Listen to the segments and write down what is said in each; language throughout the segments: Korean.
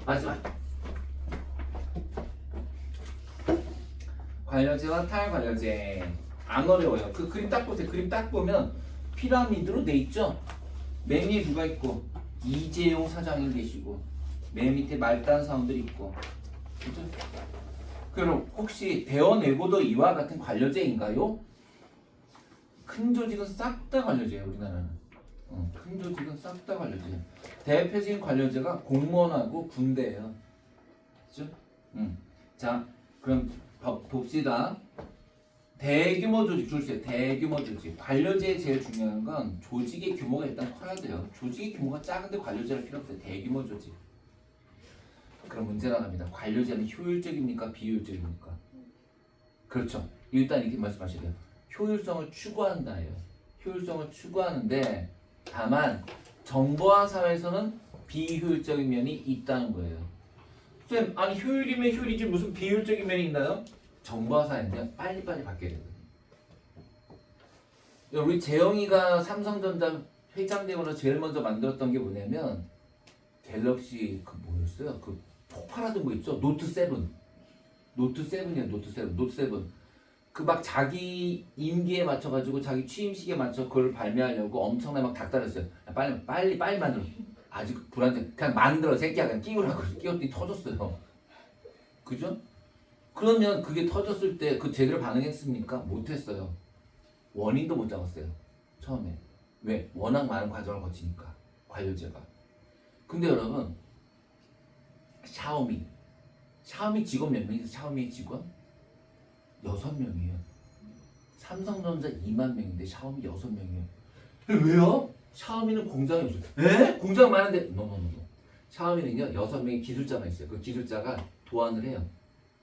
마지막. 관련제와 탈관련제. 안 어려워요. 그 그림 딱 보세요. 그림 딱 보면 피라미드로 돼 있죠. 맨 위에 누가 있고 이재용 사장님 계시고 맨 밑에 말단 사원들이 있고. 그죠? 그럼 혹시 대원외고도 이와 같은 관료제인가요? 큰 조직은 싹 다 관료제예요. 우리나라는. 큰 조직은 싹 다 관료제예요. 대표적인 관료제가 공무원하고 군대예요. 그죠? 자, 그럼 봅시다. 대규모 조직 줄세요. 대규모 조직. 관료제에 제일 중요한 건 조직의 규모가 일단 커야 돼요. 조직의 규모가 작은데 관료제할 필요 없어요. 대규모 조직. 그럼 문제 나갑니다. 관료제는 효율적입니까? 비효율적입니까? 그렇죠. 일단 이렇게 말씀하셔야 돼요. 효율성을 추구한다예요. 효율성을 추구하는데 다만 정보화 사회에서는 비효율적인 면이 있다는 거예요. 쌤, 아니 효율이면 효율이지 무슨 비효율적인 면이 있나요? 정보화 사회는요 빨리빨리 바뀌어야 되거든요. 우리 재영이가 삼성전자 회장되거나 제일 먼저 만들었던 게 뭐냐면 갤럭시 그 뭐였어요? 그 폭발하던 거 있죠? 노트 7. 노트 7이야 노트 7. 노트 7. 그 막 자기 임기에 맞춰가지고 자기 취임식에 맞춰 그걸 발매하려고 엄청나게 막 닥달했어요. 빨리 만들어. 아직 불안정. 그냥 만들어 새끼야 그냥 끼우라고 끼웠더니 터졌어요. 그죠? 그러면 그게 터졌을 때 그 제대로 반응했습니까? 못했어요. 원인도 못 잡았어요. 처음에. 왜? 워낙 많은 과정을 거치니까 관료제가. 근데 여러분 샤오미 직원 몇 명이세요? 샤오미 직원? 6명이에요. 삼성전자 2만 명인데 샤오미 6명이에요. 왜요? 샤오미는 공장이 없어요. 에? 공장 많은데 노노노노. 샤오미는요 6명의 기술자가 있어요. 그 기술자가 도안을 해요.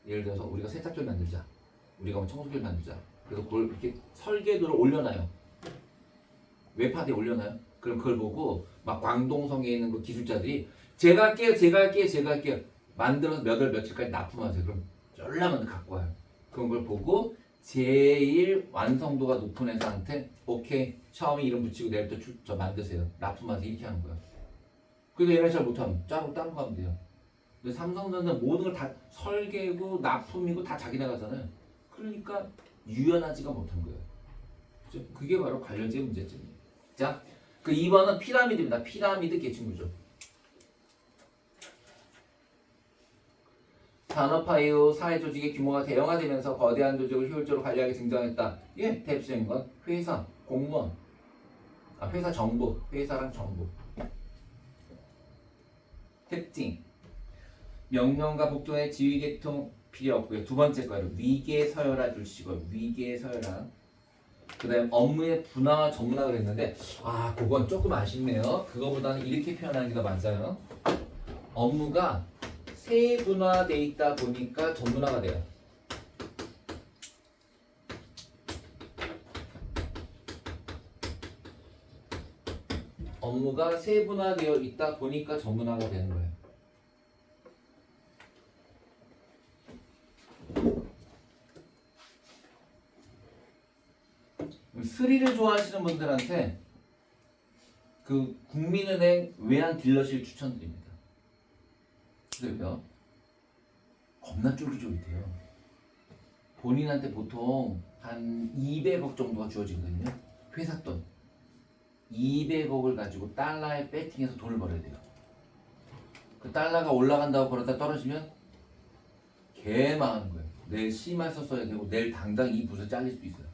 예를 들어서 우리가 세탁기를 만들자. 우리가 뭐 청소기를 만들자. 그래서 그걸 이렇게 설계도를 올려놔요. 웹하드에 올려놔요. 그럼 그걸 보고 막 광동성에 있는 그 기술자들이 제가 할게요. 만들어서 몇 월 며칠까지 납품하세요. 그럼 연락은 갖고 와요. 그런 걸 보고 제일 완성도가 높은 회사한테 오케이 샤오미 이름 붙이고 내일부터 저 만드세요. 납품하세요. 이렇게 하는 거야. 그래도 얘네 잘 못하면 짜고 딴 거 하면 돼요. 근데 삼성전자는 모든 걸 다 설계고 납품이고 다 자기네가 하잖아요. 그러니까 유연하지가 못한 거예요. 그죠? 그게 바로 관련제 문제점이에요. 자, 그 2번은 피라미드입니다. 피라미드 계층구조. 산업화 이후 사회조직의 규모가 대형화되면서 거대한 조직을 효율적으로 관리하게 등장했다. 예, 대표적인 건 회사, 공무원, 회사 정부, 회사랑 정부. 특징. 명령과 복종의 지휘계통 필요 없고요. 두 번째 거예요. 위계서열화 둘시고요. 위계서열화. 그 다음에 업무의 분화와 전문화 그랬는데 그건 조금 아쉽네요. 그거보다는 이렇게 표현하는 게 더 맞아요. 업무가 세분화돼 있다 보니까 전문화가 돼요. 업무가 세분화되어 있다 보니까 전문화가 되는 거예요. 스릴을 좋아하시는 분들한테 그 국민은행 외환 딜러실 추천드립니다. 왜요? 겁나 쫄깃쫄깃해요. 본인한테 보통 한 200억 정도가 주어지거든요. 회사 돈 200억을 가지고 달러에 배팅해서 돈을 벌어야 돼요. 그 달러가 올라간다고 그러다 떨어지면 개망하는 거예요. 내일 CMA서 써야 되고 내일 당장 이 부서 잘릴 수도 있어요.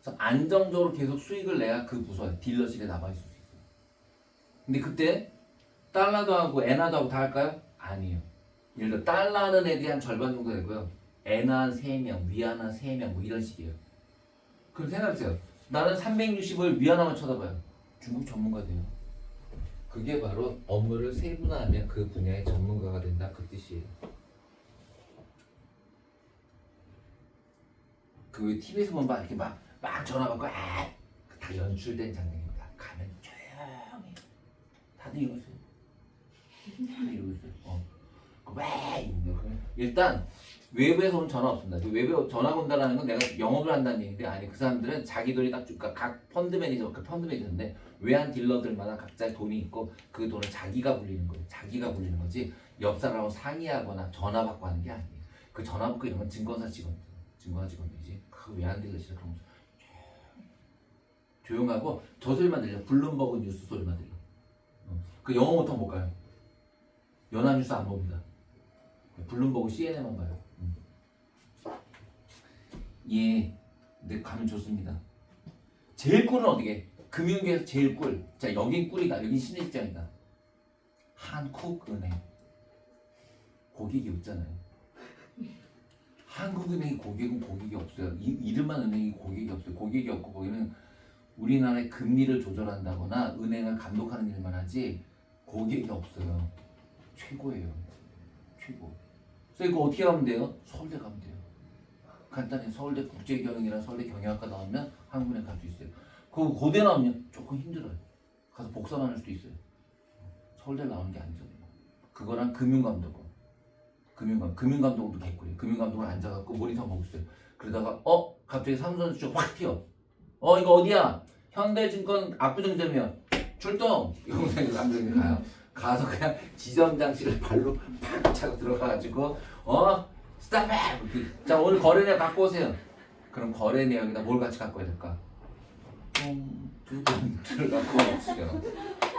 그래서 안정적으로 계속 수익을 내야 그 부서에 딜러실에 남아있을 수 있어요. 근데 그때 달러도 하고 엔화도 하고 다 할까요? 아니에요. 예를 들어 달러 하는 애들이 한 절반 정도 되고요. 엔화 한 3명, 위안화 한 3명 뭐 이런 식이에요. 그럼 생각해보세요. 나는 360을 위안화만 쳐다봐요. 중국 전문가 돼요. 그게 바로 업무를 세분화하면 그 분야의 전문가가 된다 그 뜻이에요. 그 TV에서 보면 막 이렇게 막 전화 받고 다 연출된 장면입니다. 가면 조용히 다들 이러고 있어요. 다들 이러고 있어요. 왜? 일단 외부에서 온 전화 없습니다. 외부에 전화 온다는 건 내가 영업을 한다는 얘기인데 아니 그 사람들은 자기 돈이 딱 그러니까 각 펀드 매니저 그 펀드 매니저인데 외환 딜러들마다 각자 돈이 있고 그 돈을 자기가 불리는 거예요. 자기가 불리는 거지 옆 사람하고 상의하거나 전화 받고 하는 게 아니에요. 그 전화 받고 이런 건 증권사 직원들이지. 그 외환 딜러실 그런 거 조용하고 저 소리만 들려. 블룸버그 뉴스 소리만 들려. 그 영어 못하면 못 가요. 연합뉴스 안 봅니다. 블룸버그 CNN만 봐요. 예, 근데 가면 좋습니다. 제일 꿀은 어디게? 금융계에서 제일 꿀. 자, 여긴 꿀이다. 여긴 신의시장이다. 한국은행. 고객이 없잖아요. 한국은행이 고객이 없어요. 이름만 은행이 고객이 없어요. 고객이 없고 거기는 우리나라의 금리를 조절한다거나 은행을 감독하는 일만 하지 고객이 없어요. 최고예요. 최고. 그래서 이거 어떻게 가면 돼요? 서울대 가면 돼요. 간단히 서울대 국제경영이랑 서울대 경영학과 나오면 한국은행 갈 수 있어요. 그리고 고대 나오면 조금 힘들어요. 가서 복사만 할 수도 있어요. 서울대 나오는 게 안전해요. 그거랑 금융감독원. 금융감독원도 개꿀이에요. 금융감독원 앉아갖고 모니터 보고 있어요. 그러다가 갑자기 삼성전자 확 튀어. 이거 어디야? 현대증권 압구정점이야. 출동! 이러면서 삼성전자 가요. 가서 그냥 지점 장치를 발로 팍 차고 들어가가지고 스탑해! 자, 오늘 거래 내역 갖고 오세요. 그럼 거래 내역에다 뭘 같이 갖고 와야 될까? 봉투를 갖고 와주세요.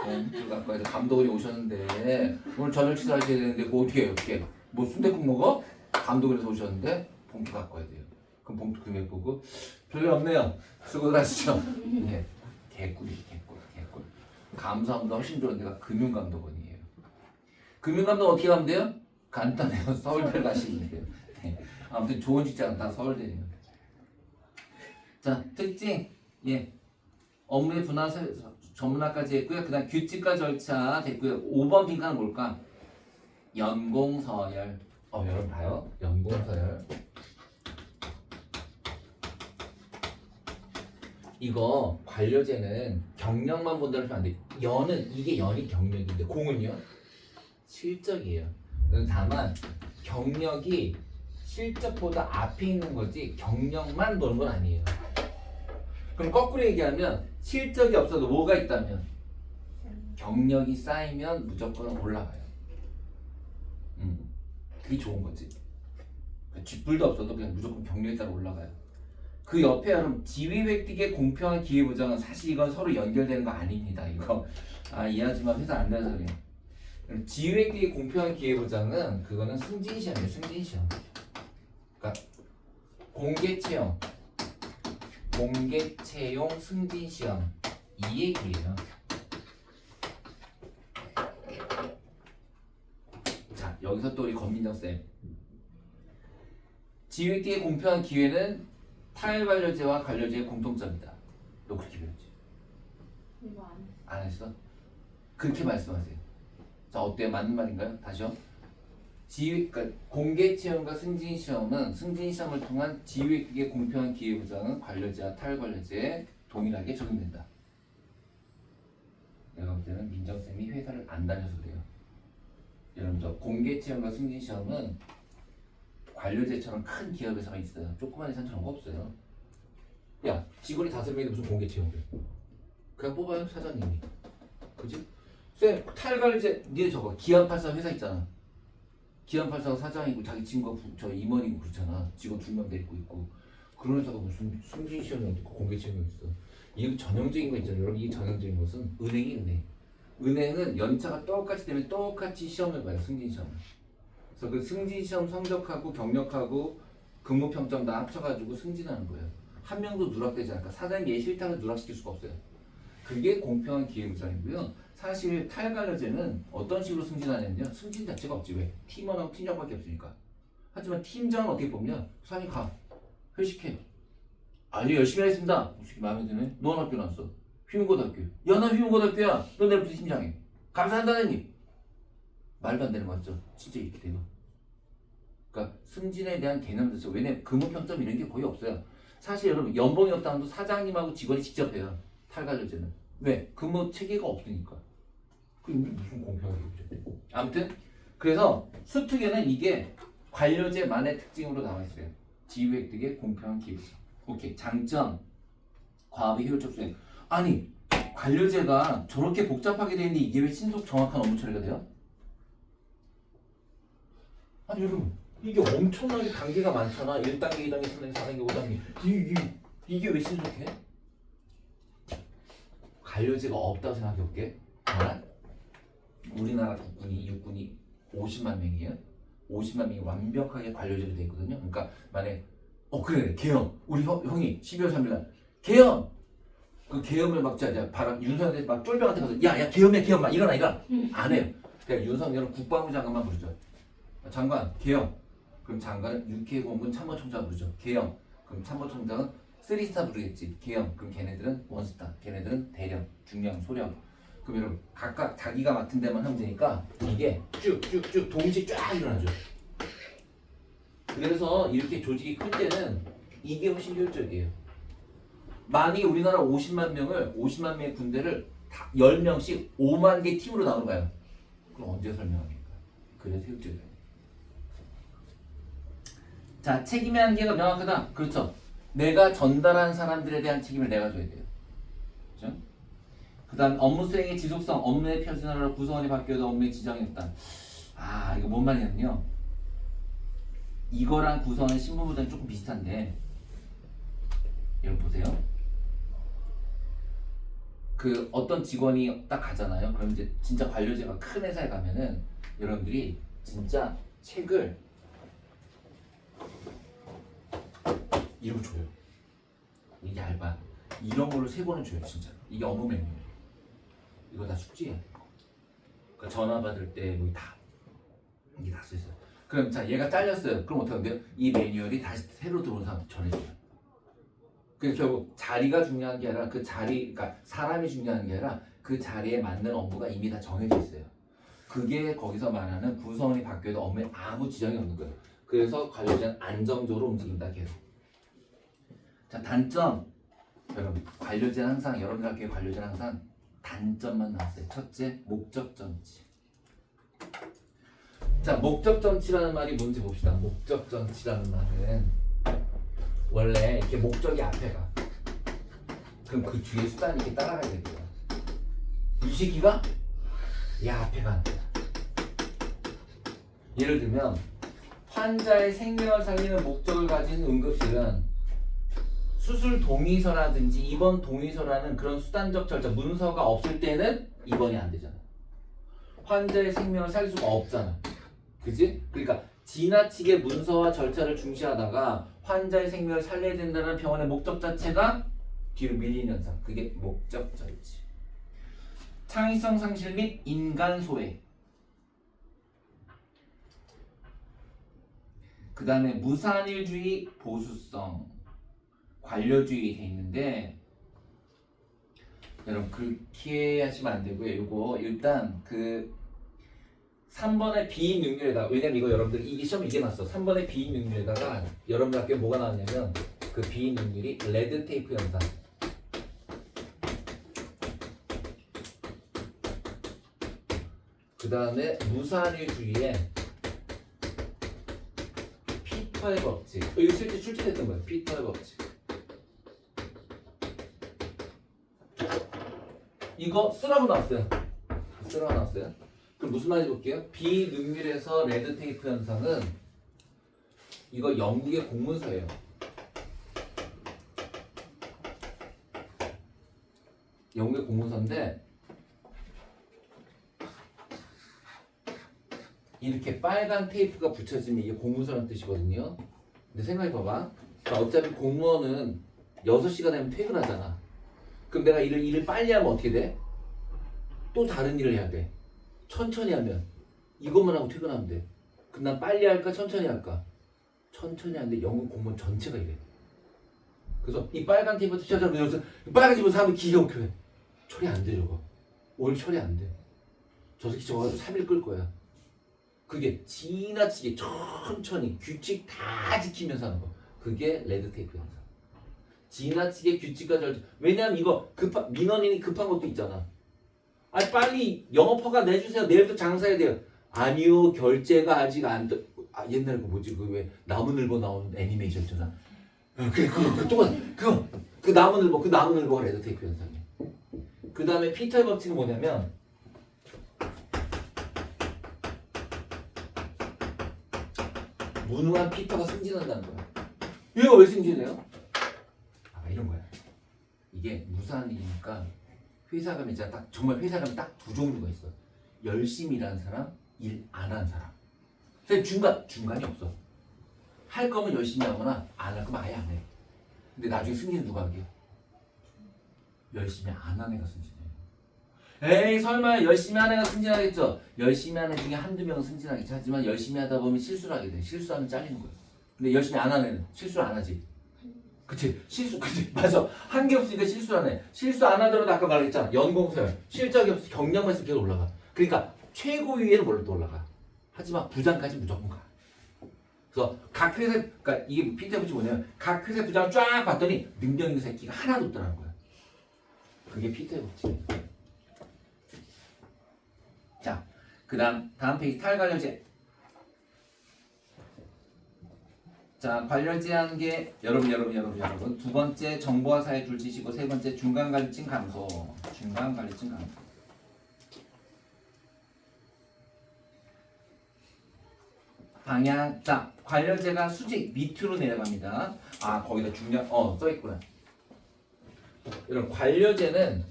봉투를 갖고 와야 돼. 감독원이 오셨는데 오늘 저녁 식사하셔야 되는데 뭐 어떻게 해요? 어떻게? 뭐 순댓국 먹어? 감독원에서 오셨는데 봉투 갖고 와야 돼요. 그럼 봉투 금액 보고 별일 없네요. 수고들 하시죠. 네. 개꿀이에요. 개꿀. 감사합니다. 훨씬 좋은 데가 금융감독원이에요. 금융감독원 어떻게 가면 돼요? 간단해요. 서울대를 가시면 돼요. 네. 아무튼 좋은 직장은 다 서울대예요. 자, 특징. 예. 업무의 분화 전문화까지 했고요. 그 다음 규칙과 절차 됐고요. 5번 빈칸은 뭘까? 연공서열. 여러분 봐요. 연공서열. 이거 관료제는 경력만 본다고 하면 안 돼. 이게 연이 경력인데 공은요? 실적이에요. 다만 경력이 실적보다 앞에 있는 거지 경력만 보는 건 아니에요. 그럼 거꾸로 얘기하면 실적이 없어도 뭐가 있다면 경력이 쌓이면 무조건 올라가요. 그게 좋은 거지. 쥐뿔도 없어도 그냥 무조건 경력에 따라 올라가요. 그 옆에 여러분 지위 획득의 공평한 기회 보장은 사실 이건 서로 연결되는 거 아닙니다. 이거 이해하지만 회사 안 다녀서 그래. 지위 획득의 공평한 기회 보장은 그거는 승진 시험이에요. 승진 시험. 그러니까 공개 채용 승진 시험 이 얘기예요. 자, 여기서 또 우리 권민정 쌤. 지위 획득의 공평한 기회는 타일관료제와 관료제의 공통점이다. 너 그렇게 배웠지? 이거 안 했어? 그렇게 말씀하세요. 자, 어때요? 맞는 말인가요? 다시요. 그러니까 공개 채용과 승진 시험은 승진 시험을 통한 지위 획득의 공평한 기회 보장은 관료제와 타일관료제에 동일하게 적용된다. 내가 볼 때는 민정쌤이 회사를 안 다녀서 그래요. 여러분들 공개 채용과 승진 시험은 관료제처럼 큰 기업에서만 있어요. 조그만 회사는 그런 거 없어요. 야, 직원이 5명인데 무슨 공개 채용돼? 그냥 뽑아요, 사장님이. 그지? 쌤, 타일관료제 니네 저거 기안84 회사 있잖아. 기안84가 사장이고 자기 친구가 저 임원이고 그렇잖아. 직원 2명 데리고 있고. 그런 회사가 무슨 승진 시험이 어디 있고 공개 채용이 있어. 이게 전형적인 거 있잖아요. 여러분, 이 전형적인 것은 은행이 은행은 연차가 똑같이 되면 똑같이 시험을 봐요. 승진 시험을. 그래서 그 승진 시험 성적하고 경력하고 근무 평점 다 합쳐가지고 승진하는 거예요. 한 명도 누락되지 않을까. 사장님이 얘 싫다고 누락시킬 수가 없어요. 그게 공평한 기회보장이고요. 사실 타일관료제는 어떤 식으로 승진하냐면요. 승진 자체가 없지. 왜? 팀원하고 팀장밖에 없으니까. 하지만 팀장은 어떻게 보면 사장님 가. 회식해. 아주 열심히 하겠습니다. 솔직히 마음에 드네. 너 학교 나왔어. 휘문고등학교. 야, 나 휘문고등학교야. 너 내일부터 팀장해. 감사합니다, 사장님. 말도 안 되는 거 맞죠? 진짜 이렇게 돼요. 그러니까 승진에 대한 개념 자체가 왜냐면 근무평점 이런 게 거의 없어요. 사실 여러분 연봉이 없다도 사장님하고 직원이 직접 해요. 타일관료제는. 왜? 근무 체계가 없으니까. 그게 무슨 공평하게 있죠. 아무튼 그래서 수특에는 이게 관료제만의 특징으로 나와 있어요. 지위 획득의 공평한 기회보장. 오케이. 장점 과업의 효율적 수행. 아니 관료제가 저렇게 복잡하게 되는데 이게 왜 신속 정확한 업무 처리가 돼요? 아니 여러분 이게 엄청나게 단계가 많잖아. 1단계, 2단계, 3단계, 4단계, 5단계 이게 왜 신속해? 관료제가 없다고 생각해볼게. 정말? 우리나라 국군이 육군이 50만 명이에요. 50만 명이 완벽하게 관료제로 돼 있거든요. 그러니까 만약에 그래 계엄 우리 형이 12월 3일날 계엄 그 계엄을 막 바람 윤석열이 막 쫄병한테 가서 야 계엄이야 계엄 막 일어나 안 해요. 그러니까 윤석열은 국방부 장관만 부르죠. 장관 계엄 그럼 장관은 육해공군 참모총장 부르죠. 계엄 그럼 참모총장은 3스타 부르겠지. 계엄 그럼 걔네들은 1스타 걔네들은 대령 중령 소령 그럼 여러분 각각 자기가 맡은 데만 하면 되니까 이게 쭉쭉쭉 동시에 쫙 일어나죠. 그래서 이렇게 조직이 클 때는 이게 훨씬 효율적이에요. 만약에 우리나라 50만 명의 군대를 다 10명씩 5만 개 팀으로 나눠 가요. 그럼 언제 설명합니까? 그래서 효율적이에요. 자, 책임의 한계가 명확하다. 그렇죠. 내가 전달한 사람들에 대한 책임을 내가 져야 돼요. 그렇죠? 그 다음 업무 수행의 지속성, 업무의 표준화로 구성원이 바뀌어도 업무의 지정이 없다. 이거 뭔 말이냐면요. 이거랑 구성원 신분보다는 조금 비슷한데 여러분 보세요. 그 어떤 직원이 딱 가잖아요. 그럼 이제 진짜 관료제가 큰 회사에 가면은 여러분들이 진짜 책을 이러고 줘요. 이게 얇아. 이런 걸로 3권을 줘요, 진짜. 이게 업무 매뉴얼. 이거 다 숙지해야 돼. 그러니까 전화 받을 때 뭐 다 이게 다 써있어요. 그럼 자 얘가 잘렸어요. 그럼 어떻게 하면 돼요? 이 매뉴얼이 다시 새로 들어온 사람한테 전해줘요. 그래서 결국 자리가 중요한 게 아니라 그 자리, 그러니까 사람이 중요한 게 아니라 그 자리에 맞는 업무가 이미 다 정해져 있어요. 그게 거기서 말하는 구성원이 바뀌어도 업무에 아무 지장이 없는 거예요. 그래서 관료제는 안정적으로 움직인다 계속. 자 단점 여러분 관료제는 항상 여러분들 학교의 관료제는 항상 단점만 나왔어요. 첫째 목적 정치. 자 목적 정치라는 말이 뭔지 봅시다. 목적 정치라는 말은 원래 이렇게 목적이 앞에 가. 그럼 그 뒤에 수단이 이렇게 따라가야 되고요. 이 새끼가 앞에 가는 거야. 예를 들면 환자의 생명을 살리는 목적을 가진 응급실은 수술 동의서라든지 입원 동의서라는 그런 수단적 절차, 문서가 없을 때는 입원이 안 되잖아. 환자의 생명을 살릴 수가 없잖아. 그지? 그러니까 지나치게 문서와 절차를 중시하다가 환자의 생명을 살려야 된다는 병원의 목적 자체가 뒤로 밀리는 현상. 그게 목적 정치. 창의성 상실 및 인간 소외. 그 다음에 무산일주의, 보수성, 관료주의 돼 있는데 여러분 그렇게 하시면 안 되고요. 요거 일단 그 3번의 비능률에다가 왜냐면 이거 여러분들 이게 시험 이게 났어. 3번의 비능률에다가 여러분들 학교에 뭐가 나왔냐면 그 비능률이 레드 테이프 현상. 그 다음에 무산일주의에 피터의 법칙. 이거 실제 출제됐던 거예요. 피터의 법칙. 이거 쓰라고 나왔어요. 쓰라고 나왔어요. 그럼 무슨 말인지 볼게요. 비능률에서 레드 테이프 현상은 이거 영국의 공문서예요. 영국의 공문서인데 이렇게 빨간 테이프가 붙여지면 이게 공문서라는 뜻이거든요. 근데 생각해봐봐. 어차피 공무원은 6시가 되면 퇴근하잖아. 그럼 내가 일을 빨리 하면 어떻게 돼? 또 다른 일을 해야 돼. 천천히 하면 이것만 하고 퇴근하면 돼. 그럼 난 빨리 할까 천천히 할까? 천천히 하는데 영국 공무원 전체가 이래. 그래서 이 빨간 테이프부터 시작하면 여기서 빨간 테이프 사람이 기가 막혀. 처리 안 돼 저거. 오늘 처리 안 돼. 저 새끼 저거 3일 끌 거야. 그게 지나치게 천천히 규칙 다 지키면서 하는 거. 그게 레드 테이프 현상. 지나치게 규칙과 절차. 왜냐면 이거 민원인이 급한 것도 있잖아. 빨리 영업허가 내주세요. 내일부터 장사해야 돼요. 아니요, 결제가 아직 안 돼. 옛날 그 뭐지? 그 왜 나무늘보 나오는 애니메이션 있잖아. 그래, 그거 똑같아. 그 나무늘보가 레드 테이프 현상이야. 그 다음에 피터의 법칙은 뭐냐면 무능한 피터가 승진한다는 거야. 얘가 왜 승진해요? 아, 이런 거야. 이게 무사한 일이니까 회사 가면 진짜 딱 정말 회사 가면 딱 두 종류가 있어. 열심히 일하는 사람, 일 안 하는 사람. 근데 중간이 없어. 할 거면 열심히 하거나 안 할 거면 아예 안 해. 근데 나중에 승진은 누가 하게? 열심히 안 하는 애가 승진해. 에이 설마 열심히 하는 애가 승진하겠죠? 열심히 하는 애 중에 한두 명은 승진하겠지. 하지만 열심히 하다 보면 실수를 하게 돼. 실수하면 잘리는 거야. 근데 열심히 안 하는 애는 실수를 안 하지. 그치? 그치? 맞아. 한 게 없으니까 실수를 안 해. 실수 안 하더라도 아까 말했잖아. 연공서열. 실적이 없어. 경력만 있으면 계속 올라가. 그러니까 최고위에는 뭘로 또 올라가. 하지만 부장까지 무조건 가. 그래서 각 회사, 그러니까 이게 피터의 뭐냐면 각 회사 부장을 쫙 봤더니 능력 있는 새끼가 하나도 없더라는 거야. 그게 피터의 법칙이에요. 자, 다음 페이지 탈관련제. 자, 관련제한 게 여러분 두 번째 정보화 사회 줄지시고 세 번째 중간관리층 감소. 방향. 자, 관련제가 수직 밑으로 내려갑니다. 아, 거기다 중요한 써있구나. 여러분 관련제는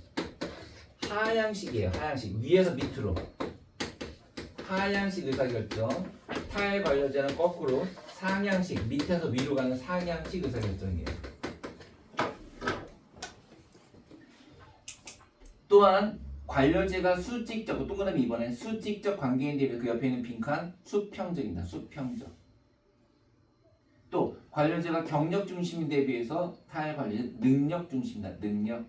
하향식이에요. 하향식. 위에서 밑으로. 하향식 의사결정. 탈관련제는 거꾸로 상향식. 밑에서 위로 가는 상향식 의사결정이에요. 또한 관련제가 수직적, 동그라미 이번엔 수직적 관계인 대비 그 옆에 있는 빈칸 수평적입니다. 수평적. 또 관련제가 경력 중심인 대비해서 탈관련제 능력 중심이다. 능력.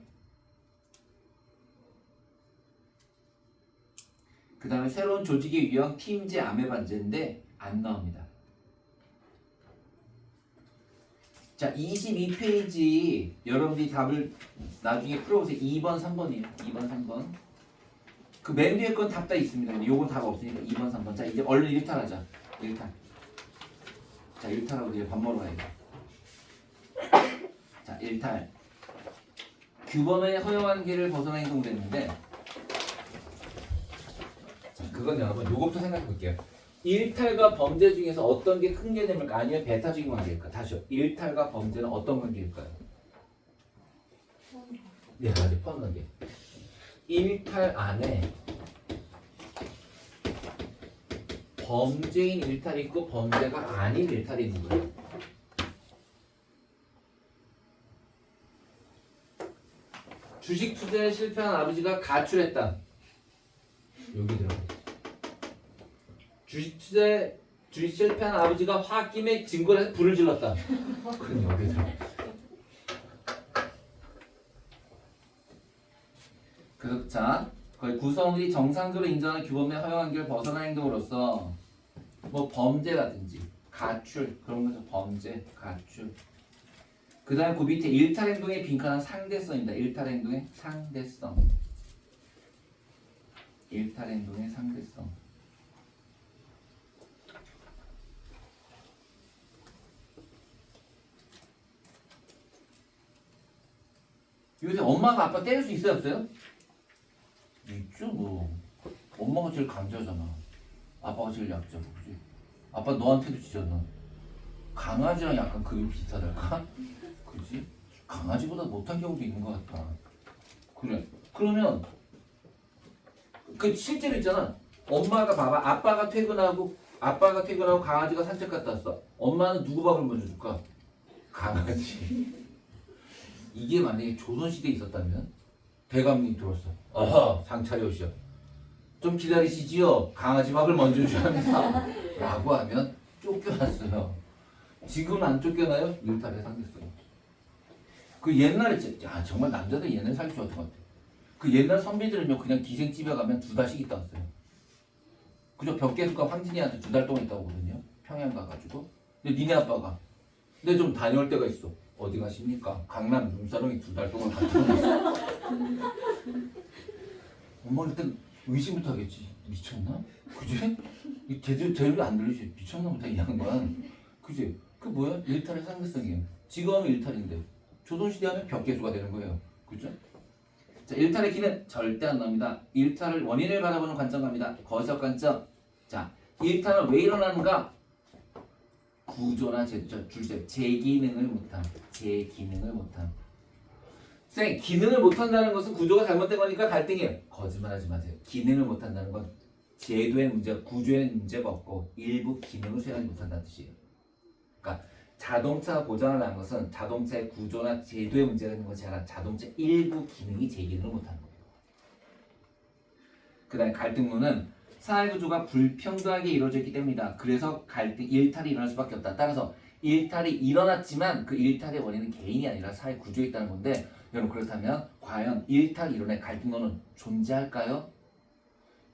그 다음에 새로운 조직의 유형 팀제 아메반제인데 안 나옵니다. 자, 22페이지 여러분들이 답을 나중에 풀어보세요. 2번, 3번이에요. 2번, 3번. 그 맨 뒤에 건 답 다 있습니다. 근데 요건 답 없으니까 2번, 3번. 자, 이제 얼른 일탈하자. 일탈. 자, 일탈하고 이제 밥 먹으러 가야겠다. 자, 일탈. 규범의 허용한 길을 벗어나 행동을 했는데 자, 그건 여러분 요것부터 생각해 볼게요. 일탈과 범죄 중에서 어떤 게 큰 개념일까? 아니면 배타적인 관계일까? 다시요. 일탈과 범죄는 어떤 관계일까요? 네, 맞아요. 포함 관계. 일탈 안에 범죄인 일탈이 있고 범죄가 아닌 일탈이 있는 거예요. 주식 투자에 실패한 아버지가 가출했다. 여기 들어가요. 주식 실패한 아버지가 홧김에 증거를 해서 불을 질렀다. 그럼 여기 들어가요. 그래서 자, 거의 구성원들이 정상적으로 인정하는 규범의 허용한 길을 벗어난 행동으로서 뭐 범죄라든지 가출 그런 거죠. 범죄, 가출. 그 다음에 그 밑에 일탈 행동의 빈칸은 상대성입니다. 일탈 행동의 상대성. 일탈 행동의 상대성. 요새 엄마가 아빠 때릴 수 있어요, 없어요? 있죠, 뭐. 엄마가 제일 강자잖아. 아빠가 제일 약자고, 그지? 아빠 너한테도 지잖아. 강아지랑 약간 급이 비슷하달까? 그지? 강아지보다 못한 경우도 있는 것 같아. 그래. 그러면 그 실제로 있잖아. 엄마가 봐봐. 아빠가 퇴근하고 강아지가 산책 갔다 왔어. 엄마는 누구 밥을 먼저 줄까? 강아지. 이게 만약에 조선시대에 있었다면 대감님이 들었어. 어허, 상 차려오시오. 좀 기다리시지요. 강아지 밥을 먼저 줘야합니다. 라고 하면 쫓겨났어요. 지금은 안 쫓겨나요? 일탈의 상대성. 그 옛날에 야 정말 남자들 옛날에 살기 좋았던 것 같아. 그 옛날 선비들은요 그냥 기생집에 가면 2달씩 있다 왔어요. 그저 벽계숙과 황진이한테 2달 동안 있다 오거든요. 평양 가가지고. 근데 니네 아빠가 근데 좀 다녀올 때가 있어. 어디 가십니까? 강남 룸사롱에 2달 동안 갔다 왔어. 엄마 일단 의심부터 하겠지. 미쳤나? 그지? 제대로 안 들리지. 미쳤나 보다 이 양반. 그지? 그 뭐야? 일탈의 상대성이에요. 지금 하면 일탈인데 조선시대 하면 벽계수가 되는 거예요. 그죠? 자, 일탈의 기는 절대 안 나옵니다. 일탈을 원인을 바라보는 관점 갑니다. 거시적 관점. 자, 일탈은 왜 일어나는가? 구조나 줄세 제기능을 못함. 제기능을 못함. 쌤, 기능을 못한다는 것은 구조가 잘못된 거니까 갈등이에요. 거짓말하지 마세요. 기능을 못한다는 건 제도의 문제가 구조에 문제가 없고 일부 기능을 수행하지 못한다는 뜻이에요. 그러니까 자동차가 고장을 난 것은 자동차의 구조나 제도의 문제가 있는 것이 아니라 자동차 일부 기능이 제기능을 못하는 거예요. 그 다음에 갈등론은 사회구조가 불평등하게 이루어져 있기 때문이다. 그래서 갈등, 일탈이 일어날 수밖에 없다. 따라서 일탈이 일어났지만 그 일탈의 원인은 개인이 아니라 사회구조에 있다는 건데 여러분 그렇다면 과연 일탈이 일어날 갈등론은 존재할까요?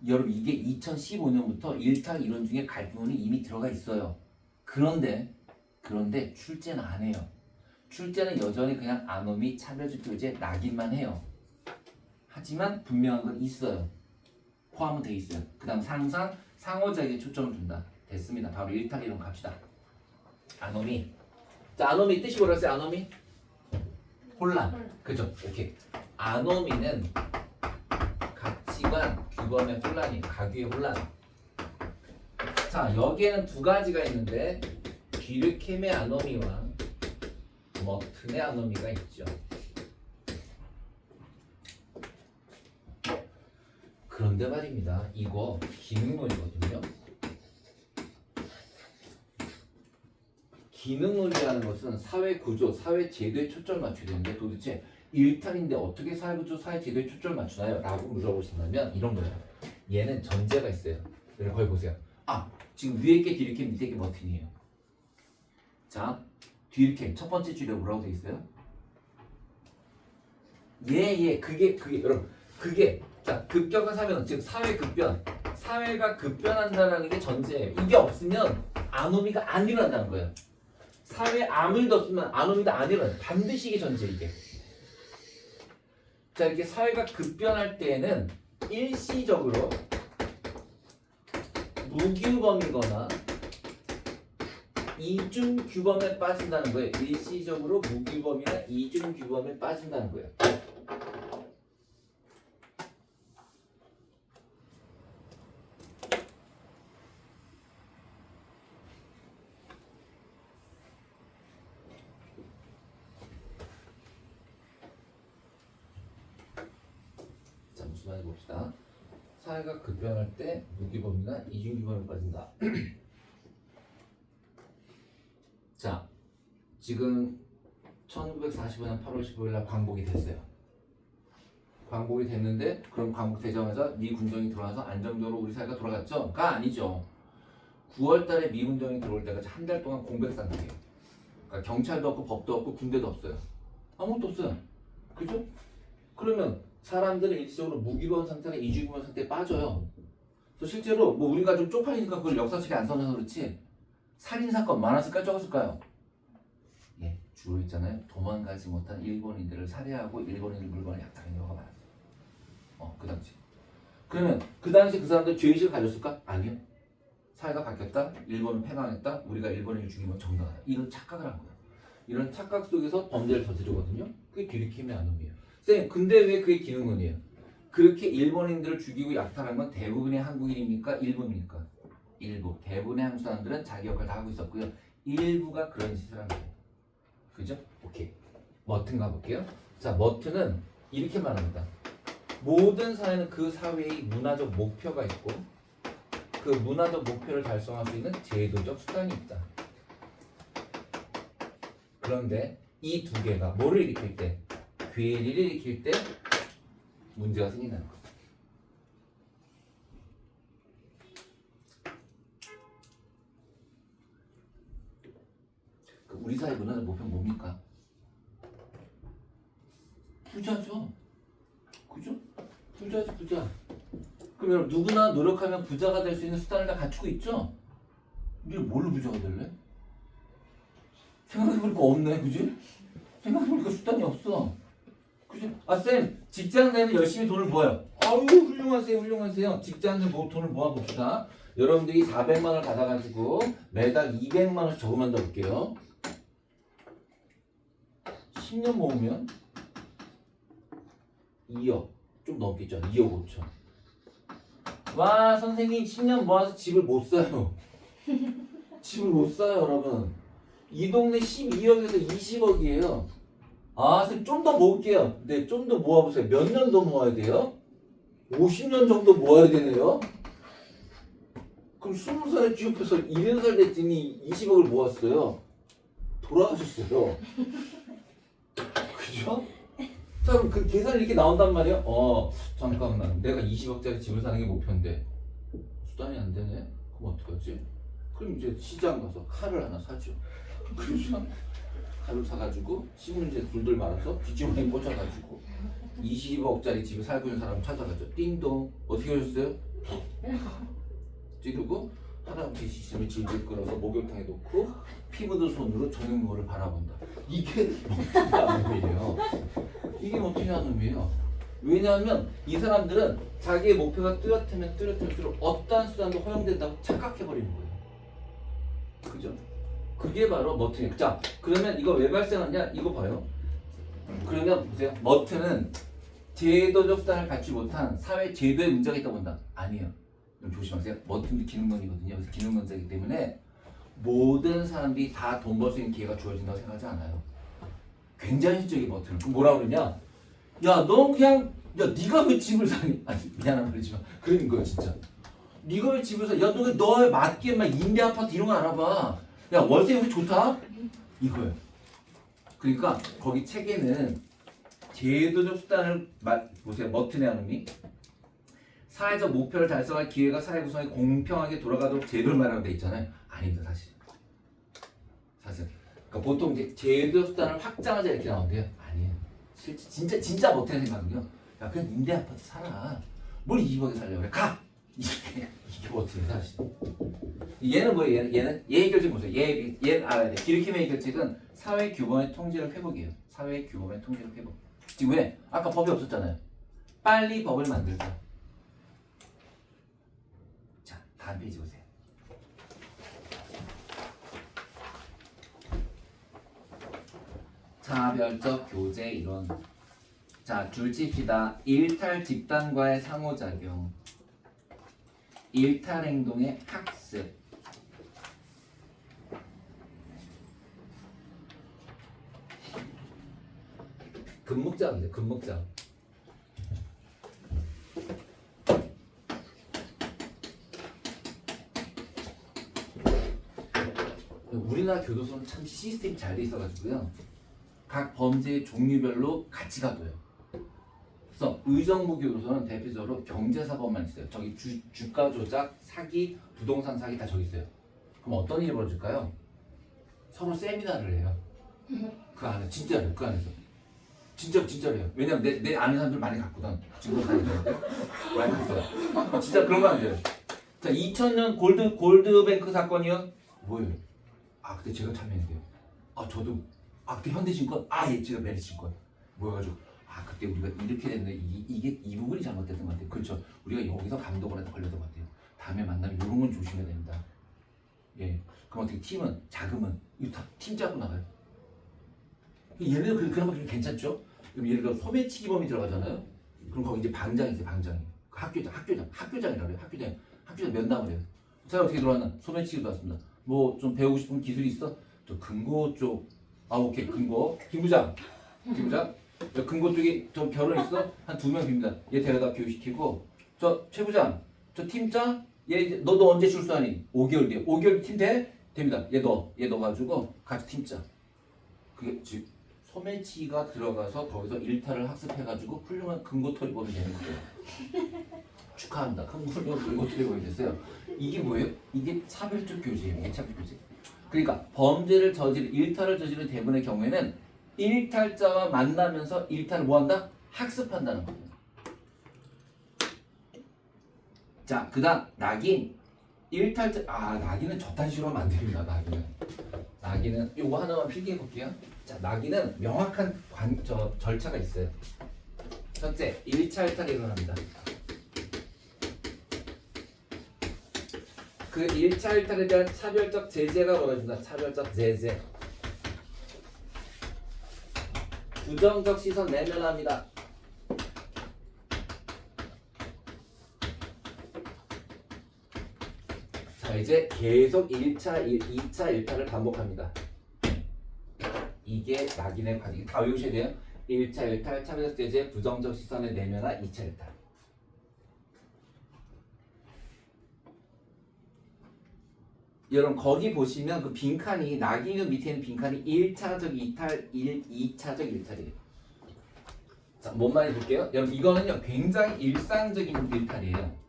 여러분 이게 2015년부터 일탈 이론 중에 갈등론이 이미 들어가 있어요. 그런데 출제는 안 해요. 출제는 여전히 그냥 아노미 차별적 교재 나기만 해요. 하지만 분명한 건 있어요. 포함은 돼 있어요. 그 다음 상상, 상호작용에 초점을 둔다. 됐습니다. 바로 일탈 이론 갑시다. 아노미. 자, 아노미 뜻이 뭐랬어요? 아노미? 혼란. 그죠? 오케이. 아노미는 가치관, 규범의 혼란이 가규의 혼란. 자, 여기에는 두 가지가 있는데 뒤르켐의 아노미와 머튼의 아노미가 있죠. 그런데 말입니다. 이거 기능론이거든요. 기능론이라는 것은 사회 구조, 사회 제도에 초점을 맞춰야 되는데 도대체 일탈인데 어떻게 사회 구조, 사회 제도에 초점을 맞추나요? 라고 물어보신다면 이런 거예요. 얘는 전제가 있어요. 여러분 거기 보세요. 아, 지금 위에 게 뒤르켐, 밑에 게 머튼이에요. 자, 뒤르켐 첫 번째 줄에 뭐라고 돼 있어요? 그게 여러분 그게 자 급격한 사변 즉 사회 급변 사회가 급변한다는 게 전제예요. 이게 없으면 아노미가 안 일어난다는 거예요. 사회에 아무 일도 없으면 아노미도 안 일어나요. 반드시 이게 전제 이게. 자 이렇게 사회가 급변할 때에는 일시적으로 무규범이거나 이중규범에 빠진다는 거예요. 일시적으로 무규범이나 이중규범에 빠진다는 거예요. 자, 무슨 말인지 봅시다. 사회가 급변할 때 무규범이나 이중규범에 빠진다. 자, 지금 1945년 8월 15일 날 광복이 됐어요. 광복이 됐는데 그럼 광복 되자마자 미 군정이 들어와서 안정적으로 우리 사회가 돌아갔죠? 가 아니죠. 9월 달에 미 군정이 들어올 때까지 한 달 동안 공백 상태예요. 그러니까 경찰도 없고 법도 없고 군대도 없어요. 아무것도 없어요. 그죠? 그러면 사람들은 일시적으로 무기범 상태나 이주기범 상태에 빠져요. 그래서 실제로 뭐 우리가 좀 쪽팔리니까 그걸 역사책에 안 써놔서 그렇지 살인사건 많았을까요? 적었을까요? 예, 주로 있잖아요. 도망가지 못한 일본인들을 살해하고 일본인들 물건을 약탈한 경우가 많았어요. 그 당시. 그러면 그 당시 그 사람들 죄의식을 가졌을까? 아니요. 사회가 바뀌었다. 일본은 패망했다. 우리가 일본인을 죽이면 정당하다. 이런 착각을 한 거예요. 이런 착각 속에서 범죄를 저지르거든요. 그게 뒤리킴의 아놈이에요. 쌤, 근데 왜 그게 기능론이에요? 그렇게 일본인들을 죽이고 약탈한 건 대부분의 한국인입니까? 일부입니까? 일부. 대부분의 한국 사람들은 자기 역할을 다 하고 있었고요. 일부가 그런 짓을 한 거예요. 그죠? 오케이. 머튼 가볼게요. 자, 머튼은 이렇게 말합니다. 모든 사회는 그 사회의 문화적 목표가 있고 그 문화적 목표를 달성할 수 있는 제도적 수단이 있다. 그런데 이 두 개가 뭐를 일으킬 때? 괴리를 일으킬 때 문제가 생긴다는 거예요. 우리 사회 문화적 목표는 뭡니까? 부자죠. 그죠? 부자지 부자. 그럼 여러분 누구나 노력하면 부자가 될 수 있는 수단을 다 갖추고 있죠? 우리가 뭘로 부자가 될래? 생각해보니까 없네, 그지? 생각해보니까 수단이 없어. 그지? 아, 쌤, 직장 다니면 열심히 돈을 모아요. 아유, 훌륭하세요, 훌륭하세요. 직장에서 돈을 모아봅시다. 여러분들이 400만 원을 받아가지고 매달 200만 원씩 저금만 더 볼게요. 10년 모으면 2억 좀 넘겠죠. 2억 5천. 와 선생님 10년 모아서 집을 못 사요. 집을 못 사요 여러분. 이 동네 12억에서 20억이에요. 아 선생님 좀 더 모을게요. 네 좀 더 모아보세요. 몇 년 더 모아야 돼요? 50년 정도 모아야 되네요. 그럼 20살에 취업해서 70살 됐더니 20억을 모았어요. 돌아가셨어요. 그죠? 자 그럼 그 계산이 이렇게 나온단 말이에요. 잠깐만 내가 20억짜리 집을 사는 게 목표인데 수단이 안 되네. 그럼 어떡하지? 그럼 이제 시장 가서 칼을 하나 사죠. 그렇죠? 칼을 사가지고 신문지에 둘둘 말아서 뒷주머니에 꽂아가지고 20억짜리 집에 살고 있는 사람 찾아가죠. 띵동 어떻게 오셨어요? 찌르고 할아버지 시점에 질질 끌어서 목욕탕에 놓고 피 묻은 손으로 저녁 노을을 바라본다. 이게 먹튀 나눔이에요. 이게 먹튀 나눔이에요. 왜냐하면 이 사람들은 자기의 목표가 뚜렷하면 뚜렷할수록 어떠한 수단도 허용된다고 착각해버리는 거예요. 그죠? 그게 바로 머트예요. 자, 그러면 이거 왜 발생하냐? 이거 봐요. 그러면 보세요. 머트는 제도적 수단을 갖지 못한 사회 제도에 문제가 있다고 본다. 아니에요. 좀 조심하세요. 머트는 기능론이거든요. 그래서 기능론자이기 때문에 모든 사람들이 다 돈 벌 수 있는 기회가 주어진다고 생각하지 않아요. 굉장히 현실적인 머트는. 그럼 뭐라 그러냐? 야, 너 그냥 네가 왜 집을 사니? 아니 미안한 말이지만 그런 거야 진짜. 네가 왜 집을 사? 야, 너 너에 맞게 막 임대 아파트 이런 거 알아봐. 야, 월세 요새 좋다? 이거예요. 그러니까 거기 책에는 제도적 수단을 보세요. 머튼의 나눔이 사회적 목표를 달성할 기회가 사회 구성에 공평하게 돌아가도록 제도를 말하고 돼 있잖아요. 아닙니다, 사실. 그러니까 보통 이제 제도적 수단을 확장하자 이렇게 나오는데요. 아니에요. 실제 진짜 머튼의 생각은요. 야, 그냥 임대 아파트 살아. 뭘 20억에 살려고 그래? 가! 이게 머튼의 사실. 얘는 뭐예요? 얘는 얘 해결책 보세요. 얘는 알아야 돼. 디르킴의 해결책은 사회 규범의 통제력 회복이에요. 사회 규범의 통제력 회복. 지금 왜? 아까 법이 없었잖아요. 빨리 법을 만들자. 자, 다음 페이지 보세요. 차별적 교제 이론. 자, 줄칩시다. 일탈 집단과의 상호작용. 일탈 행동의 학습. 금목장이죠, 금목장. 우리나라 교도소는 참 시스템이 잘 돼 있어가지고요. 각 범죄의 종류별로 같이 가둬요. 그래서 의정부 교도소는 대표적으로 경제사범만 있어요. 저기 주가 조작, 사기, 부동산 사기 다 저기 있어요. 그럼 어떤 일이 벌어질까요? 서로 세미나를 해요. 그 안에 진짜로요. 그 안에서 진짜로요. 왜냐면 내 아는 사람들 많이 갔거든. 지금 다니는데 많이 갔어요. 진짜 그런 거 안 돼요. 자, 2000년 골드뱅크 사건이요. 뭐예요? 아, 그때 제가 참여했는데요. 아, 저도. 아, 그때 현대증권. 아, 예, 제가 메리증권. 뭐여가지고. 아, 그때 우리가 이렇게 됐는데 이게 이 부분이 잘못됐던 것 같아요. 그렇죠. 우리가 여기서 감독을 해서 걸렸던 것 같아요. 다음에 만나면 이런 건 조심해야 됩니다. 예. 그럼 어떻게 팀은 자금은 이거 다 팀 짜고 나가요. 예를 들어 그런 거 괜찮죠? 그럼 예를 들어 소매치기범이 들어가잖아요. 그럼 거기 이제 방장이 있어요. 방장이. 그 학교장이라고 해요. 학교장 면담을 해요. 제가 어떻게 들어왔나? 소매치기 들어왔습니다. 뭐 좀 배우고 싶은 기술이 있어? 저 근거 쪽. 아, 오케이. 근거. 김 부장. 근거 쪽에 저 결혼 있어? 한 2명 빕니다. 얘 데려다 교육시키고. 저 최 부장. 저 팀장? 얘 이제 너도 언제 출소하니? 5개월 뒤에. 5개월 팀 돼? 됩니다. 얘 넣어가지고 같이 팀 짜. 그게 즉 소매치기가 들어가서 거기서 일탈을 학습해가지고 훌륭한 근거토리 범이 되는 거예요. 축하합니다. 훌륭한 근거토리 범이 됐어요. 이게 뭐예요? 이게 차별적 교제예요. 이게 차별적 교제. 그러니까 범죄를 일탈을 저지른 대부분의 경우에는 일탈자와 만나면서 일탈을 뭐한다? 학습한다는 겁니다. 자, 그 다음 낙인. 일탈자. 아, 낙인은 저딴 식으로 하면 안 됩니다. 낙인은 요거 하나만 필기해 볼게요. 자, 낙인은 명확한 절차가 있어요. 첫째, 1차 일탈이 일어납니다. 그 1차 일탈에 대한 차별적 제재가 벌어집니다. 차별적 제재. 부정적 시선 내면합니다. 자, 이제 계속 1차, 2차, 1차를 반복합니다. 이게 낙인의 과정이 다 외우셔야 돼요. 1차, 1탈, 차별적 제재, 부정적 시선의 내면화, 2차, 1탈. 여러분 거기 보시면 그 빈칸이 낙인의 밑에 있는 빈칸이 1차적 2탈, 2차적 1탈이에요. 자, 뭔 말인지 볼게요. 여러분 이거는요 굉장히 일상적인 1탈이에요.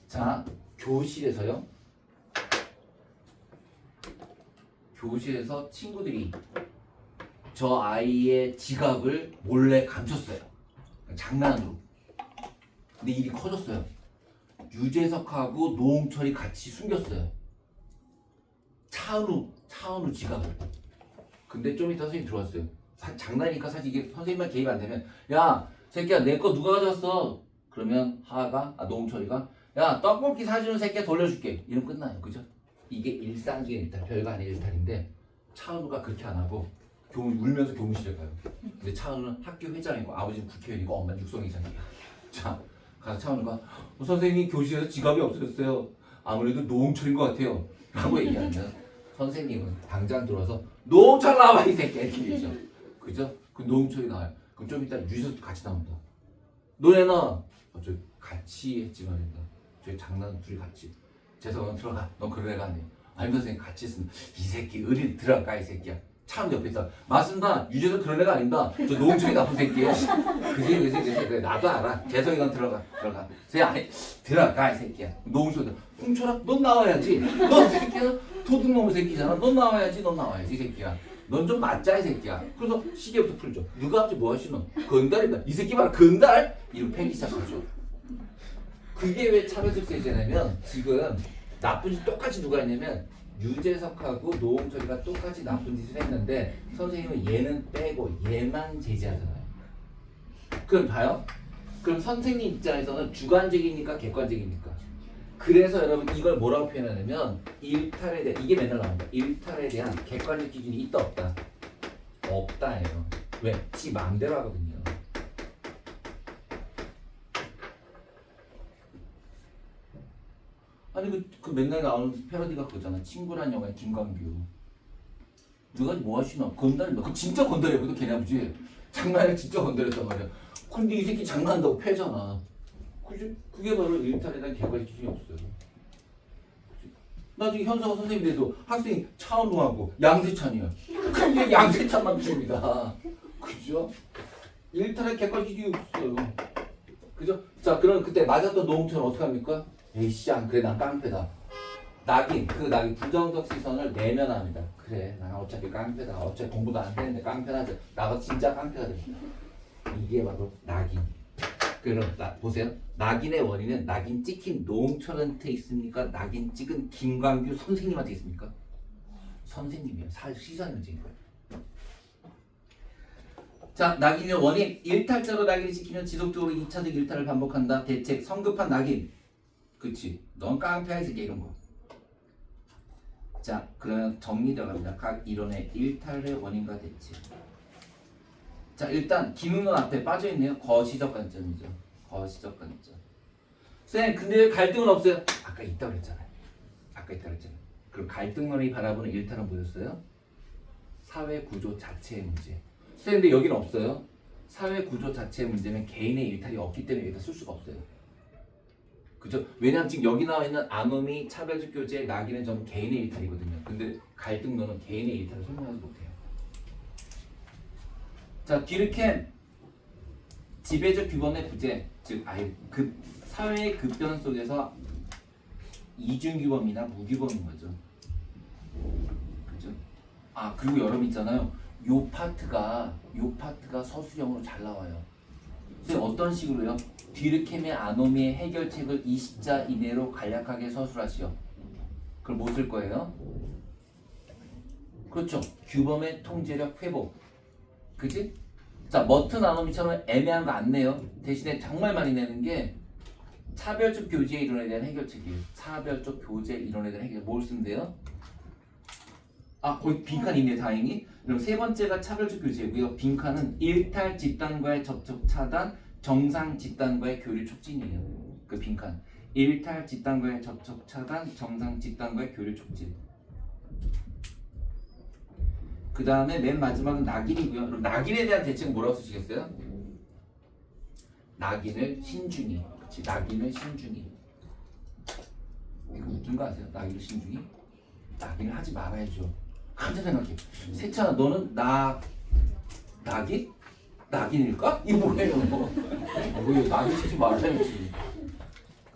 자, 교실에서요. 교실에서 친구들이 저 아이의 지갑을 몰래 감췄어요. 장난으로. 근데 일이 커졌어요. 유재석하고 노홍철이 같이 숨겼어요. 차은우 지갑을. 근데 좀 이따 선생님이 들어왔어요. 장난이니까 사실 이게 선생님만 개입 안 되면 야, 새끼야 내 거 누가 가져왔어? 그러면 하하가, 노홍철이가 야, 떡볶이 사주는 새끼야 돌려줄게. 이러면 끝나요. 그죠? 이게 일상적인 일탈, 별거 아닌 일탈인데 차은우가 그렇게 안 하고 울면서 교무실에 가요. 근데 차은우는 학교 회장이고 아버지는 국회의원이고 엄마는 육성회장이야. 자, 가서 차은우가 선생님이 교실에서 지갑이 없어졌어요. 아무래도 노홍철인 것 같아요. 라고 얘기하면 선생님은 당장 들어와서 노홍철 나와 이 새끼야 이렇게 얘기죠. 그죠? 그 노홍철이 나와요. 그럼 좀 이따 유재석도 같이 나온다. 너네나 저 같이 했지 말인다. 저희 장난 둘이 같이. 재석은 들어가. 넌 그런 애가 아니야. 아니 선생님 같이 있으면 이 새끼 어디 들어가 이 새끼야. 참 옆에 있다. 맞습니다. 유재석 그런 애가 아닙니다. 저 노홍철이 나쁜 새끼예요. 그새 그래 나도 알아. 재석이 넌 들어가. 쟤 아니 들어가 이 새끼야. 노홍철 홍철아 넌 나와야지. 넌 새끼야 도둑놈의 새끼잖아. 넌 나와야지 이 새끼야. 넌 좀 맞자 이 새끼야. 그래서 시계부터 풀죠. 누가 갑자기 뭐 하시노? 건달이다. 이 새끼 봐라 건달. 이러고 패기 시작하죠. 그게 왜 차별적 제재냐면 지금 나쁜 짓 똑같이 누가 했냐면 유재석하고 노홍철이가 똑같이 나쁜 짓을 했는데 선생님은 얘는 빼고 얘만 제재하잖아요. 그럼 봐요. 그럼 선생님 입장에서는 주관적이니까 객관적이니까. 그래서 여러분 이걸 뭐라고 표현하냐면 일탈에 대한 이게 맨날 나옵니다. 일탈에 대한 객관적 기준이 있다 없다? 없다예요. 왜? 지 마음대로 하거든요. 아니 그 맨날 나오는 패러디가 그거잖아. 친구란 영화의 김광규. 누가 뭐 하시나? 건달이다. 그 진짜 건달이야. 그것도 걔네 아버지. 장난이 진짜 건달이었단 말이야. 근데 이 새끼 장난한다고 패잖아. 그게 바로 일탈에 대한 객관적 기준이 없어요. 나중에 현서가 선생님 돼도 학생이 차은우하고 양세찬이야. 그게 양세찬만 줍니다. 그죠? 일탈에 객관적 기준이 없어요. 그죠? 자, 그럼 그때 맞았던 노홍철은 어떻게 합니까? 에이씨 안 그래 난 깡패다. 낙인 부정적 시선을 내면합니다. 그래 난 어차피 깡패다. 어차피 공부도 안 되는데 깡패나지. 나가 진짜 깡패가 됩니다. 이게 바로 낙인. 그럼 보세요. 낙인의 원인은 낙인 찍힌 노홍철한테 있습니까? 낙인 찍은 김광규 선생님한테 있습니까? 선생님이에요. 시선이 문제인 거예요. 자, 낙인의 원인. 일탈자로 낙인이 찍히면 지속적으로 2차적 일탈을 반복한다. 대책 성급한 낙인. 그치? 넌 깡패야 이 새끼 이런 거. 자, 그러면 정리 들어갑니다. 각 이론의 일탈의 원인과 대책. 자, 일단 기능론 앞에 빠져있네요. 거시적 관점이죠. 거시적 관점. 선생님 근데 왜 갈등은 없어요? 아까 있다고 그랬잖아요. 그럼 갈등론이 바라보는 일탈은 뭐였어요? 사회 구조 자체의 문제. 선생님 근데 여기는 없어요. 사회 구조 자체의 문제는 개인의 일탈이 없기 때문에 여기다 쓸 수가 없어요. 그죠? 왜냐면 지금 여기 나와 있는 아노미, 차별적 교제, 낙인은 전부 개인의 일탈이거든요. 근데 갈등론은 개인의 일탈을 설명하지 못해요. 자, 디르켐 지배적 규범의 부재, 즉 사회의 급변 속에서 이중규범이나 무규범인 거죠. 그죠? 아, 그리고 여러분 있잖아요. 요 파트가 서술형으로 잘 나와요. 선생님 어떤 식으로요? 디르켐의 아노미의 해결책을 20자 이내로 간략하게 서술하시오. 그걸 뭐 쓸 거예요? 그렇죠. 규범의 통제력 회복. 그지? 자, 머튼 아노미처럼 애매한 거 안 내요. 대신에 정말 많이 내는 게 차별적 교제 이론에 대한 해결책이에요. 차별적 교제 이론에 대한 해결책. 뭘 쓴대요? 아, 거기 빈칸이 있네, 다행히. 그럼 세 번째가 차별적 교제고요. 빈칸은 일탈 집단과의 접촉 차단, 정상 집단과의 교류 촉진이에요. 그 빈칸. 일탈 집단과의 접촉 차단, 정상 집단과의 교류 촉진. 그 다음에 맨 마지막은 낙인이고요. 그럼 낙인에 대한 대책은 뭐라고 쓰시겠어요? 낙인을 신중히. 그치, 낙인을 신중히. 이거 웃긴 거 아세요? 낙인을 신중히? 낙인을 하지 말아야죠. 한자 생각해. 세찬아, 너는 낙인? 낙인일까? 이게 뭐예요? 뭐예요? 낙인 치지 말아야지.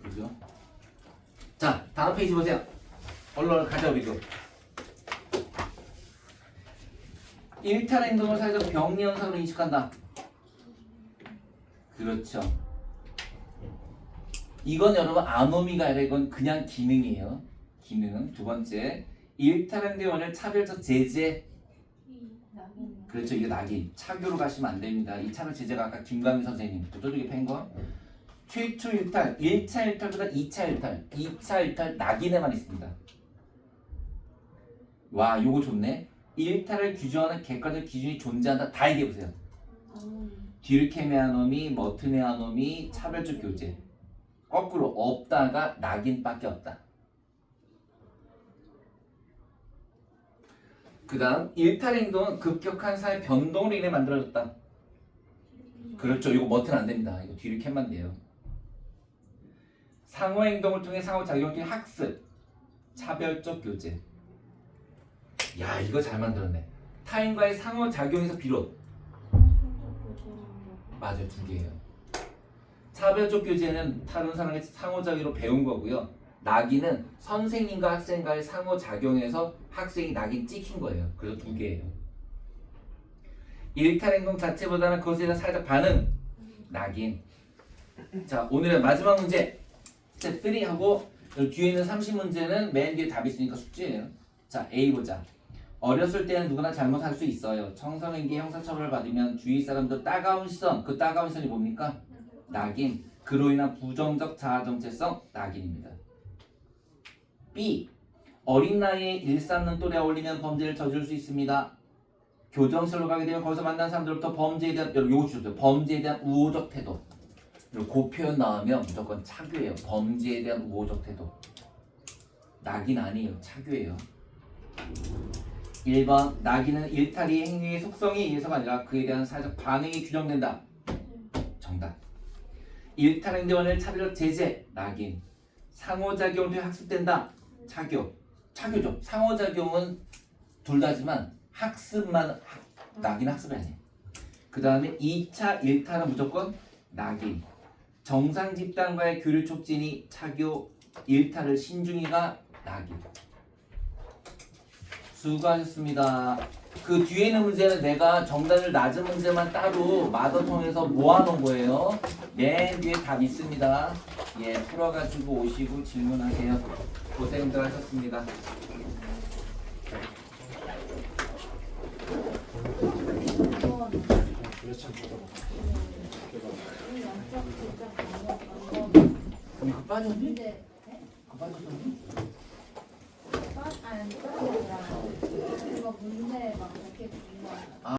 그죠? 자, 다음 페이지 보세요. 얼른 가자, 우리도. 일탈 행동을 사회적 병리 현상으로 인식한다. 그렇죠. 이건 여러분 아노미가 아니라 이건 그냥 기능이에요. 기능. 두 번째, 일탈 행동의 원인을 차별적 제재. 그렇죠. 이게 낙인. 차교로 가시면 안 됩니다. 이 차별 제재가 아까 김광희 선생님부터 저쪽에 팬 거. 최초 일탈, 1차 일탈보다 2차 일탈, 2차 일탈 낙인에만 있습니다. 와, 요거 좋네. 일탈을 규정하는 객관적 기준이 존재한다. 다 얘기해보세요. 듀르케메 아노미, 머튼의 아노미, 차별적 교제. 거꾸로 없다가 낙인밖에 없다. 그 다음 일탈 행동은 급격한 사회 변동으로 인해 만들어졌다. 그렇죠. 이거 머튼 안 됩니다. 이거 듀르케만 돼요. 상호 행동을 통해 상호 작용을 통해 학습, 차별적 교제. 야, 이거 잘 만들었네. 타인과의 상호 작용에서 비롯. 맞아요, 두 개예요. 차별적 교제는 다른 사람의 상호작용으로 배운 거고요. 낙인은 선생님과 학생과의 상호작용에서 학생이 낙인 찍힌 거예요. 그래서 두 개예요. 일탈 행동 자체보다는 그것에 대한 사회적 반응, 낙인. 자, 오늘의 마지막 문제 스텝 3하고 뒤에 있는 30문제는 맨 뒤에 답이 있으니까 숙제예요. 자, A 보자. 어렸을 때는 누구나 잘못할 수 있어요. 청소년기에 형사처벌을 받으면 주위 사람들 따가운 시선, 그 따가운 시선이 뭡니까? 낙인. 그로 인한 부정적 자아 정체성, 낙인입니다. B. 어린 나이에 일삼는 또래 어울리면 범죄를 저지를 수 있습니다. 교정실로 가게 되면 거기서 만난 사람들부터 범죄에 대한, 여러분 요거 주셨어요. 범죄에 대한 우호적 태도. 그 표현 나오면 무조건 차교예요. 범죄에 대한 우호적 태도. 낙인 아니에요. 차교예요. 1번. 낙인은 일탈이 행위의 속성에 의해서가 아니라 그에 대한 사회적 반응이 규정된다. 정답. 일탈 행동을 차별적 제재. 낙인. 상호작용을 통해 학습된다. 차교. 차교죠. 상호작용은 둘 다지만 학습만 낙인 학습이 아니에요. 그 다음에 2차 일탈은 무조건 낙인. 정상 집단과의 교류 촉진이 차교. 일탈을 신중히가 낙인. 수고하셨습니다. 그 뒤에 있는 문제는 내가 정답을 낮은 문제만 따로 마더통해서 모아놓은 거예요. 맨 뒤에 답 있습니다. 예, 풀어가지고 오시고 질문하세요. 고생들 하셨습니다. 이거 빠졌니? 그거 빠졌었니? 아니, 그게 아니라 이거 문제 막 이렇게